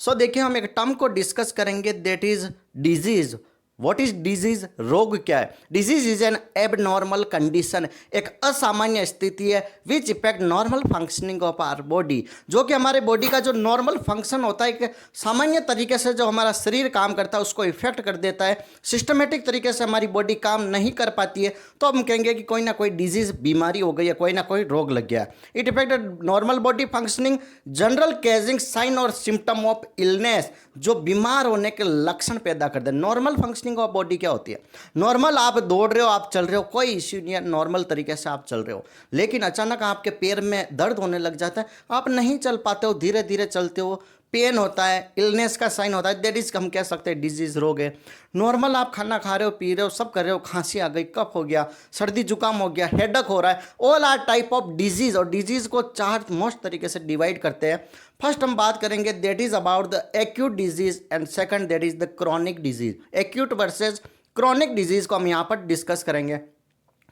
सो देखिए हम एक टर्म को डिस्कस करेंगे, that is disease. What is disease? रोग क्या है? Disease is an abnormal condition, एक असामान्य स्थिति है which affect normal functioning of our body, जो कि हमारे बॉडी का जो नॉर्मल फंक्शन होता है, एक सामान्य तरीके से जो हमारा शरीर काम करता है उसको इफेक्ट कर देता है। सिस्टमेटिक तरीके से हमारी बॉडी काम नहीं कर पाती है तो हम कहेंगे कि कोई ना कोई डिजीज, बीमारी हो गई है, कोई ना कोई रोग लग गया है। It affect normal body functioning, general causing sign और सिम्टम ऑफ इलनेस, जो बीमार होने के लक्षण पैदा कर दे। नॉर्मल फंक्शनिंग ऑफ बॉडी क्या होती है? नॉर्मल आप दौड़ रहे हो, आप चल रहे हो, कोई इश्यू नहीं है, नॉर्मल तरीके से आप चल रहे हो, लेकिन अचानक आपके पैर में दर्द होने लग जाता है, आप नहीं चल पाते हो, धीरे धीरे चलते हो, पेन होता है, इलनेस का साइन होता है, दैट इज हम कह सकते हैं डिजीज, रोग है। नॉर्मल आप खाना खा रहे हो, पी रहे हो, सब कर रहे हो, खांसी आ गई, कफ हो गया, सर्दी जुकाम हो गया, हेडक हो रहा है, all are type of disease. और डिजीज को चार मोस्ट तरीके से डिवाइड करते हैं। फर्स्ट हम बात करेंगे that is about the acute disease and second that is the chronic disease. Acute versus chronic disease को हम यहाँ पर डिस्कस करेंगे।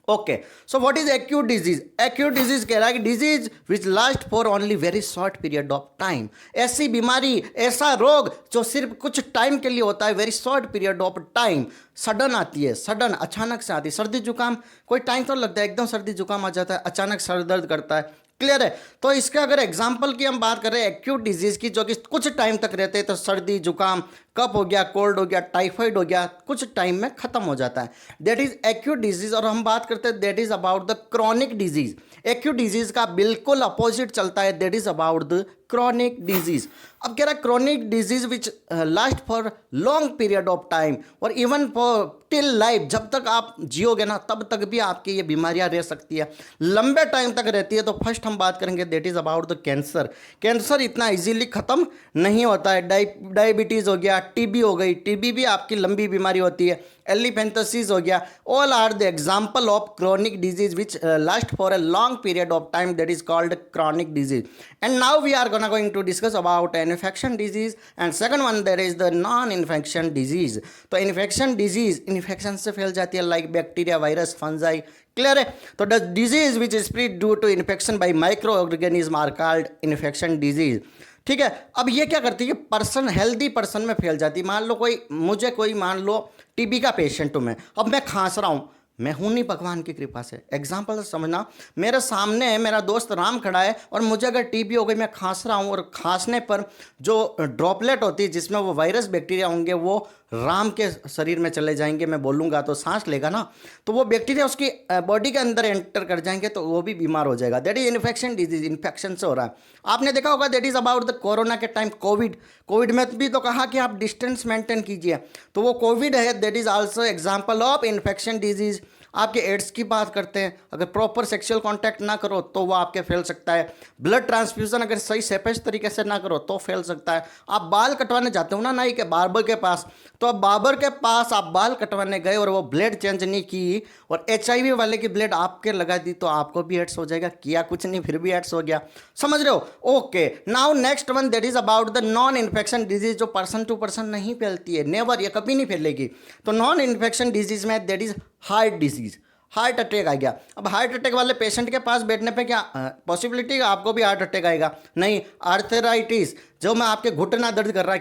Okay, so what is acute disease? Acute disease कह रहा है कि disease which last for only very short period of time, ऐसी बीमारी, ऐसा रोग जो सिर्फ कुछ टाइम के लिए होता है, very short period of time, sudden आती है, सडन अचानक से आती है। सर्दी जुकाम कोई टाइम तो लगता है, एकदम सर्दी जुकाम आ जाता है, अचानक सर दर्द करता है, क्लियर है। तो इसके अगर एग्जाम्पल की हम बात कर रहे हैं एक्यूट डिजीज की, जो कि कुछ टाइम तक रहते हैं, तो सर्दी जुकाम, कफ हो गया, कोल्ड हो गया, टाइफाइड हो गया, कुछ टाइम में खत्म हो जाता है, दैट इज एक्यूट डिजीज। और हम बात करते हैं that is about the chronic disease. Acute disease का बिल्कुल अपोजिट चलता है, that is about the chronic disease. अब कह रहा है chronic disease which last for long period of time और इवन फॉर टिल लाइफ, जब तक आप जियोगे ना तब तक भी आपकी ये बीमारियां रह सकती है, लंबे टाइम तक रहती है। तो फर्स्ट हम बात करेंगे that is about the cancer. Cancer इतना इजीली खत्म नहीं होता है। डायबिटीज हो गया, टीबी हो गई, टीबी भी आपकी लंबी बीमारी होती है, एलिफेंथोसिस हो गया, all are the example of chronic disease which last for a long period of time, that is called chronic disease. And now we are going to discuss about infection disease and second one there is the non infection disease। तो infection disease infection से फैल जाती है, like bacteria, virus, fungi, clear है। तो the disease which spread due to infection by microorganism are called infection disease. ठीक है, अब ये क्या करती है? पर्सन, हेल्दी पर्सन में फैल जाती है। मान लो कोई मान लो टीबी का पेशेंट हूँ मैं, अब मैं खांस रहा हूँ, मैं हूं नहीं भगवान की कृपा से, एग्जाम्पल समझना, मेरे सामने मेरा दोस्त राम खड़ा है और मुझे अगर टीबी हो गई, मैं खांस रहा हूं, और खांसने पर जो ड्रॉपलेट होती है जिसमें वो वायरस बैक्टीरिया होंगे वो राम के शरीर में चले जाएंगे, मैं बोलूँगा तो सांस लेगा ना, तो वो बैक्टीरिया उसकी बॉडी के अंदर एंटर कर जाएंगे तो वो भी बीमार हो जाएगा। That is infection disease, infection से हो रहा है। आपने देखा होगा that is about the corona के टाइम, कोविड में भी तो कहा कि आप डिस्टेंस मेंटेन कीजिए, तो वो कोविड है, that is also example of infection disease. आपके एड्स की बात करते हैं, अगर प्रॉपर सेक्सुअल कांटेक्ट ना करो तो वो आपके फैल सकता है। ब्लड ट्रांसफ्यूजन अगर सही सेपेज तरीके से ना करो तो फैल सकता है। आप बाल कटवाने जाते हो ना नाई के, बार्बर के पास, तो अब बार्बर के पास आप बाल कटवाने गए और वो ब्लेड चेंज नहीं की और HIV वाले की ब्लेड आपके लगा दी तो आपको भी एड्स हो जाएगा। किया कुछ नहीं फिर भी एड्स हो गया, समझ रहे हो? Okay, now next one that is about the non infection disease, जो पर्सन टू पर्सन नहीं फैलती है, नेवर, ये कभी नहीं फैलेगी। तो नॉन इन्फेक्शन डिजीज में that is heart disease. Heart attack आ गया, अब हार्ट अटैक वाले पेशेंट के पास बैठने पे क्या पॉसिबिलिटी आपको भी हार्ट अटैक आएगा? नहीं। आर्थराइटिस, जो मैं आपके घुटना दर्द कर रहा है,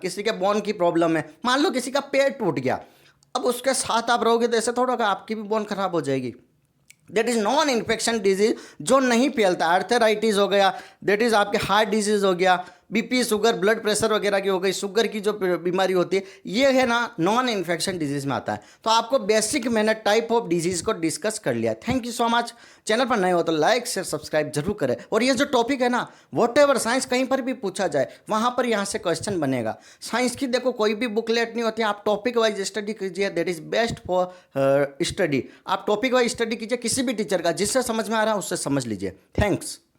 किसी के बोन की प्रॉब्लम है, मान लो किसी का पेट टूट गया, अब उसके साथ आप रहोगे तो ऐसे थोड़ा होगा, आपकी भी बोन खराब हो जाएगी। That is non infection disease, जो नहीं फैलता। आर्थराइटिस हो गया, दैट इज आपके हार्ट डिजीज हो गया, बीपी, शुगर, ब्लड प्रेशर वगैरह की हो गई, शुगर की जो बीमारी होती है, ये है ना नॉन इन्फेक्शन डिजीज में आता है। तो आपको बेसिक मैंने टाइप ऑफ डिजीज को डिस्कस कर लिया। Thank you so much. Channel पर नए हो तो लाइक शेयर सब्सक्राइब जरूर करें। और ये जो टॉपिक है ना, वॉट एवर साइंस कहीं पर भी पूछा जाए वहाँ पर यहाँ से क्वेश्चन बनेगा। साइंस की देखो कोई भी बुकलेट नहीं होती, आप टॉपिक वाइज स्टडी कीजिए, that is best for study. आप टॉपिक वाइज स्टडी कीजिए किसी भी टीचर का, जिससे समझ में आ रहा है उससे समझ लीजिए। थैंक्स।